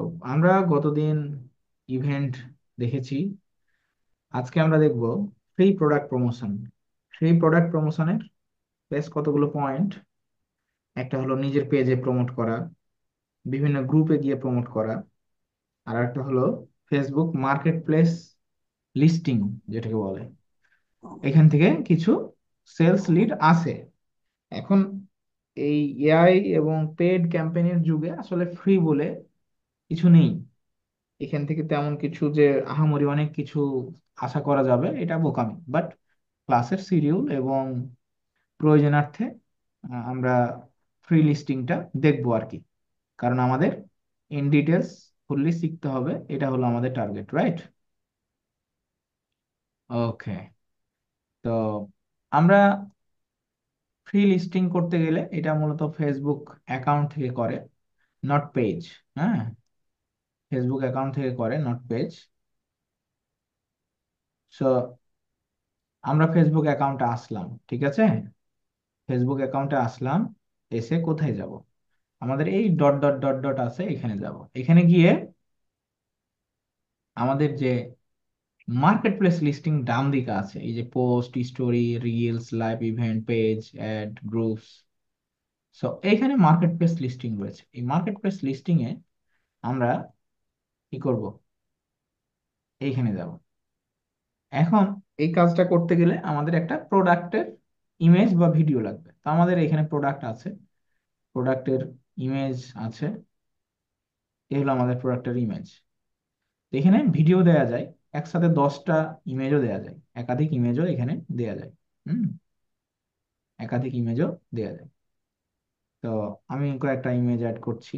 তো আমরা গতদিন ইভেন্ট দেখেছি। আজকে আমরা দেখব free product promotion. Free product প্রমোশনের বেশ কতগুলো পয়েন্ট। একটা হলো নিজের পেজে প্রমোট করা, বিভিন্ন গ্রুপে গিয়ে প্রমোট করা, আর একটা হলো ফেসবুক মার্কেট প্লেস লিস্টিং, যেটাকে বলে। এখান থেকে কিছু সেলস লিড আসে। এখন এই এআই এবং পেড ক্যাম্পেইনের যুগে আসলে ফ্রি বলে কিছু নেই। এখান থেকে তেমন কিছু যে আহামরি অনেক কিছু আশা করা যাবে এটা বোকামি। বাট ক্লাসের শিডিউল এবং প্রয়োজনার্থে আমরা ফ্রি লিস্টিংটা দেখবো আর কি। কারণ আমাদের ইন ডিটেলস ফুললি শিখতে হবে, এটা হলো আমাদের টার্গেট, রাইট? ওকে। তো আমরা ফ্রি লিস্টিং করতে গেলে এটা মূলত ফেসবুক অ্যাকাউন্ট থেকে করে, নট পেজ। হ্যাঁ, ফেসবুক অ্যাকাউন্ট থেকে করে, নট পেজ। সো আমরা ফেসবুক অ্যাকাউন্টে আসলাম, ঠিক আছে? ফেসবুক অ্যাকাউন্টে আসলাম, এসে কোথায় যাব? আমাদের এই ডট ডট ডট ডট আছে, এখানে যাব। এখানে গিয়ে আমাদের যে মার্কেট প্লেস লিস্টিং ডান দিকে আছে, এই যে post, story, reels, live event, page, ad, groups. So এইখানে মার্কেট প্লেস লিস্টিং রয়েছে। এই মার্কেট প্লেস লিস্টিং এ আমরা কি করব? এইখানে যাব। এখন এই কাজটা করতে গেলে আমাদের একটা প্রোডাক্টের ইমেজ বা ভিডিও লাগবে। তো আমাদের এখানে প্রোডাক্ট আছে, প্রোডাক্টের ইমেজ আছে। এই হলো আমাদের প্রোডাক্টের ইমেজ। এখানে ভিডিও দেয়া যায়, একসাথে 10টা ইমেজও দেয়া যায়, একাধিক ইমেজও এখানে দেয়া যায়। হুম, একাধিক ইমেজও দেয়া যায়। তো আমি কয়েকটা ইমেজ অ্যাড করছি।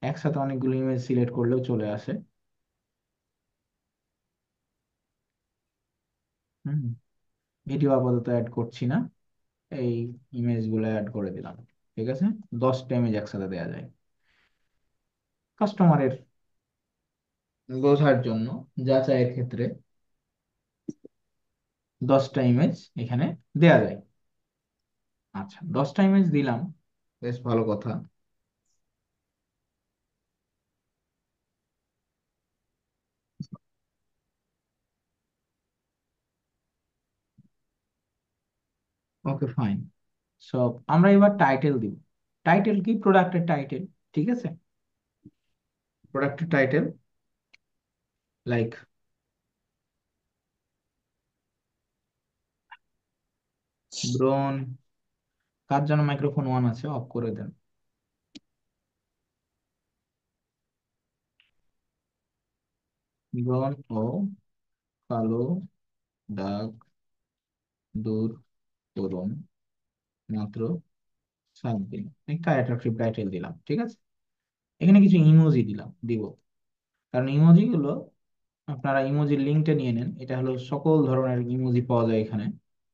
একসাথে অনেকগুলো ইমেজ সিলেক্ট করলেও চলে আসে। হুম, ভিডিও আপাতত অ্যাড করছি না, এই ইমেজ গুলো অ্যাড করে দিলাম। ঠিক আছে, 10টা ইমেজ একসাথে দেয়া যায়। কাস্টমারের বোঝার জন্য যাচাইয়ের ক্ষেত্রে 10টা ইমেজ এখানে দেয়া যায়। আচ্ছা, 10টা ইমেজ দিলাম, বেশ ভালো কথা। ওকে, ফাইন। সো আমরা এবার টাইটেল দিব। টাইটেল কি? প্রোডাক্টের টাইটেল। ঠিক আছে, প্রোডাক্টের টাইটেল লাইক ব্রন। কার যেন মাইক্রোফোন ওয়ান আছে, অফ করে দেন। ব্রন ও কালো দাগ দূর করুন মাত্র 7 দিন। একটা অ্যাট্রাকটিভ টাইটেল দিলাম, ঠিক আছে। এখানে কিছু ইমোজি দিব। কারণ ইমোজি গুলো, আপনারা ইমোজির লিঙ্কটা নিয়ে নেন। এটা হলো সকল ধরনের ইমোজি পাওয়া যায় এখানে।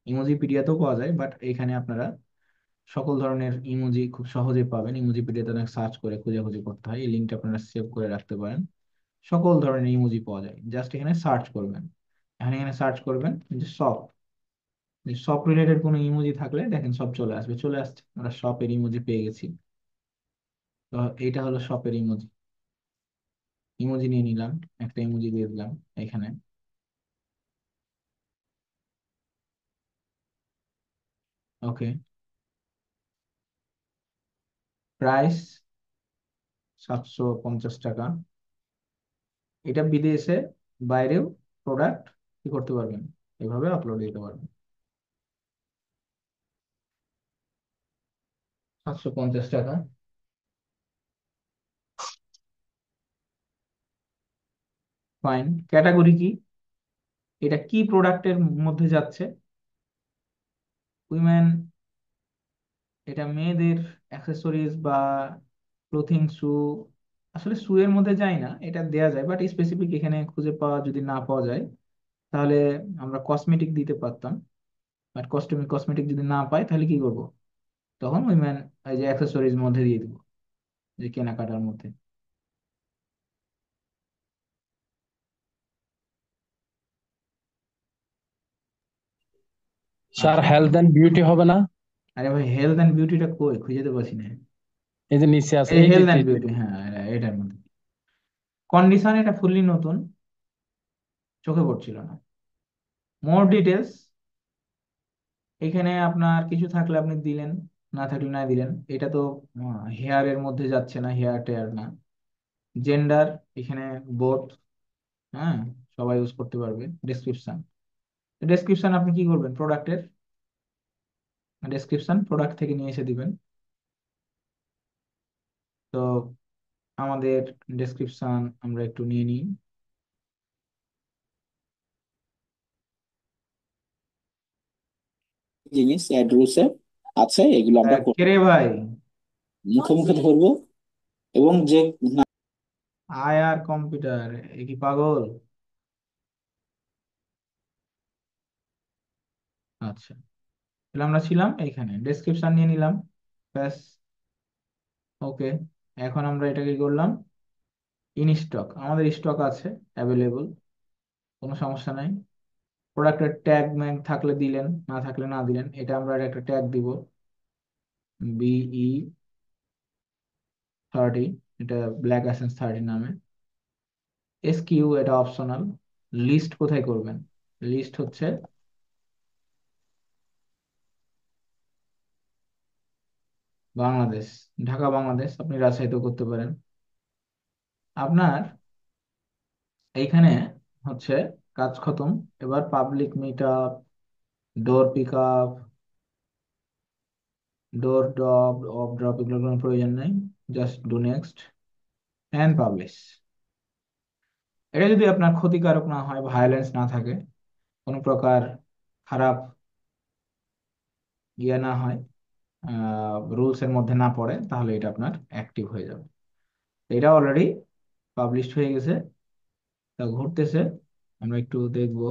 ইমোজি পিডিয়াতেও পাওয়া যায়, বাট এখানে আপনারা সকল ধরনের ইমোজি খুব সহজে পাবেন। ইমোজি পিডিয়াতে অনেক সার্চ করে খুঁজে করতে হয়, এই লিঙ্কটা আপনারা সেভ করে রাখতে পারেন। সকল ধরনের ইমোজি পাওয়া যায়, জাস্ট এখানে সার্চ করবেন। এখানে সার্চ করবেন যে শপ, যে শপ রিলেটেড কোনো ইমোজি থাকলে দেখেন সব চলে আসবে। চলে আসছে, আমরা শপের ইমোজি পেয়ে গেছি। তো এইটা হলো শপের ইমোজি। ইমোজি নিয়ে নিলাম, একটা ইমোজি দিয়ে দিলাম এখানে। ওকে, প্রাইস 750 টাকা। এটা বিদেশে বাইরেও প্রোডাক্ট কি করতে পারবেন, এভাবে আপলোড দিতে পারবেন। 750 টাকা। ফাইন, ক্যাটাগরি কি? এটা কি প্রোডাক্টের মধ্যে যাচ্ছে? উইমেন, এটা মেয়েদের অ্যাক্সেসরিজ বা ক্লোথিং, শু। আসলে শু এর মধ্যে যায় না, এটা দেয়া যায়, বাট স্পেসিফিক এখানে খুঁজে পাওয়া যদি না পাওয়া যায় তাহলে আমরা কসমেটিক দিতে পারতাম। বাট কসমেটিক যদি না পাই তাহলে কি করব? তখন উইমেন, এই যে অ্যাক্সেসরিজ মধ্যে দিয়ে দিব, যে কেনাকাটার মধ্যে। স্যার আচ্ছা, হেলথ এন্ড বিউটি হবে না? আরে ভাই, হেলথ অ্যান্ড বিউটিটা কই, খুঁজে তো পাচ্ছি না। এই যে নিচে আছে, এই এই যে হেলথ যে অ্যান্ড যে বিউটি, হ্যাঁ, এটার মধ্যে কন্ডিশন এটা ফুললি নতুন, চোখে পড়ছিল না। মোর ডিটেলস, এখানে আপনার কিছু থাকলে আপনি দিলেন, না থাকলে না দিলেন। এটা তো হেয়ারের মধ্যে যাচ্ছে না, হেয়ার টেয়ার না। জেন্ডার, এখানে বোথ, হ্যাঁ, সবাই ইউজ করতে পারবে। ডেসক্রিপশন, ডেসক্রিপশন আপনি কি করবেন, প্রোডাক্টের ডেসক্রিপশন প্রোডাক্ট থেকে নিয়ে এসে দিবেন। তো আমাদের ডেসক্রিপশন আমরা একটু নিয়ে নিই। জিনিস অ্যাড রুলসে আছে, এগুলো আমরা কে রে ভাই? মুখে মুখে ধরবো। এবং যে আয় আর কম্পিউটার, এ কি পাগল? আচ্ছা, তাহলে আমরা ছিলাম এইখানে, ডেসক্রিপশন নিয়ে নিলাম, ব্যাস। ওকে, এখন আমরা এটা কি করলাম, ইন স্টক, আমাদের স্টক আছে, অ্যাভেলেবল, কোনো সমস্যা নাই। প্রোডাক্টের ট্যাগ ম্যাগ থাকলে দিলেন, না থাকলে না দিলেন। এটা আমরা একটা ট্যাগ দিব, BE30, এটা ব্ল্যাক অ্যাসেন্স 30 নামে। SKU এটা অপশনাল। লিস্ট কোথায় করবেন, লিস্ট হচ্ছে বাংলাদেশ, ঢাকা বাংলাদেশ, আপনি রাজশাহীতেও করতে পারেন। আপনার এইখানে হচ্ছে কাজ খতম। এবার public meet up, door pick up, door drop, off drop, এগুলোর কোনো প্রয়োজন নেই। Just do next and publish. এটা যদি আপনার ক্ষতিকারক না হয়, ভায়োলেন্স না থাকে, কোনো প্রকার খারাপ ইয়ে না হয়, রুলস এর মধ্যে না পড়ে, তাহলে এটা আপনার অ্যাক্টিভ হয়ে যাবে। এটা অলরেডি পাবলিশড হয়ে গেছে, তা ঘুরতেছে, আমরা একটু দেখবো।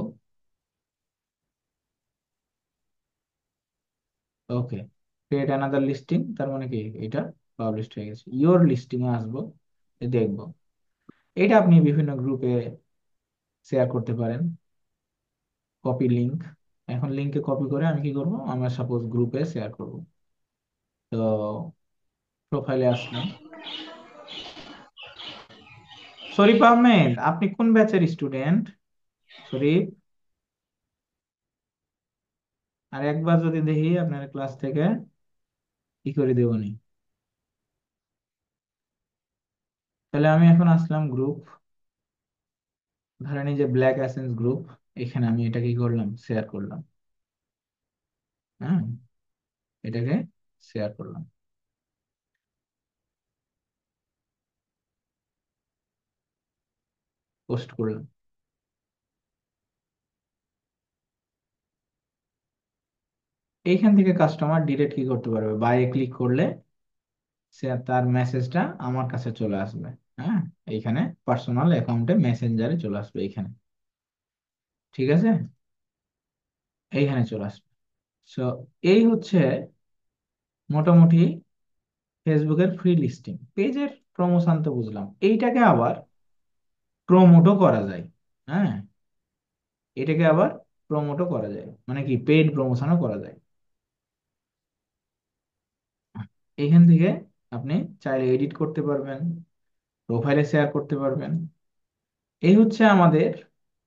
ওকে, ক্রিয়েট অ্যানাদার লিস্টিং, তার মানে কি এটা পাবলিশড হয়ে গেছে। ইওর লিস্টিং এ আসবো, দেখবো। এটা আপনি বিভিন্ন গ্রুপে শেয়ার করতে পারেন, কপি লিংক। এখন লিংকে কপি করে আমি কি করব, আমরা সাপোজ গ্রুপে শেয়ার করব। তো প্রোফাইলে আসলাম। শরীফ আহমেদ, আপনি কোন ব্যাচের স্টুডেন্ট? শরীফ, আর একবার যদি দেখি আপনার ক্লাস থেকে, কি করে দেবনি। তাহলে আমি এখন আসলাম গ্রুপ, ধরেন এই যে ব্ল্যাক অ্যাসেন্স গ্রুপ, এখানে আমি এটা কি করলাম, শেয়ার করলাম। হ্যাঁ, এটাকে শেয়ার করলাম, পোস্ট করলাম। এইখান থেকে কাস্টমার ডিরেক্ট কি করতে পারবে, বাইরে ক্লিক করলে সে তার মেসেজটা আমার কাছে চলে আসবে। হ্যাঁ, এইখানে পার্সোনাল অ্যাকাউন্টে মেসেঞ্জারে চলে আসবে, এইখানে, ঠিক আছে, এইখানে চলে আসবে। সো এই হচ্ছে মোটামুটি ফেসবুকের ফ্রি লিস্টিং পেজের প্রমোশন। তো বুঝলাম, এইটাকে আবার প্রমোটও করা যায়। হ্যাঁ, এটাকে আবার প্রমোটও করা যায়, মানে কি পেইড প্রমোশনও করা যায়। এইখান থেকে আপনি চাইলে এডিট করতে পারবেন, প্রোফাইলে শেয়ার করতে পারবেন। এই হচ্ছে আমাদের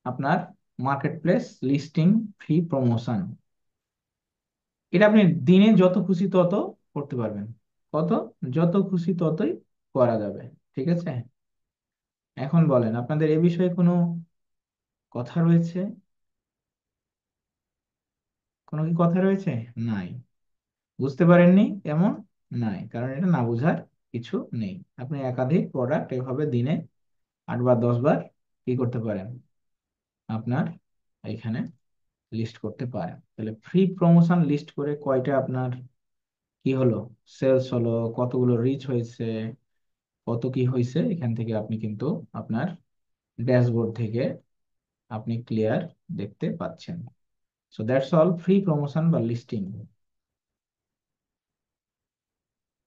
আপনার market place listing free promotion. এটা আপনি দিনে যত খুশি তত করতে পারবেন, কত, যত খুশি ততই করা যাবে। ঠিক আছে, এখন বলেন আপনাদের এ বিষয়ে কোনো কথা রয়েছে, কোনো কি কথা রয়েছে? নাই, বুঝতে পারেননি এমন? নাই, কারণ এটা না বোঝার কিছু নেই। আপনি একাধিক প্রোডাক্ট এভাবে দিনে 8 বার 10 বার কি করতে পারেন, আপনার এইখানে লিস্ট করতে পারেন। তাহলে ফ্রি প্রমোশন লিস্ট করে কয়টা আপনার কি হলো, সেলস হলো, কতগুলো রিচ হয়েছে, কত কি হয়েছে, এখান থেকে আপনি কিন্তু আপনার ড্যাশবোর্ড থেকে আপনি ক্লিয়ার দেখতে পাচ্ছেন। So that's all free promotion বা লিস্টিং।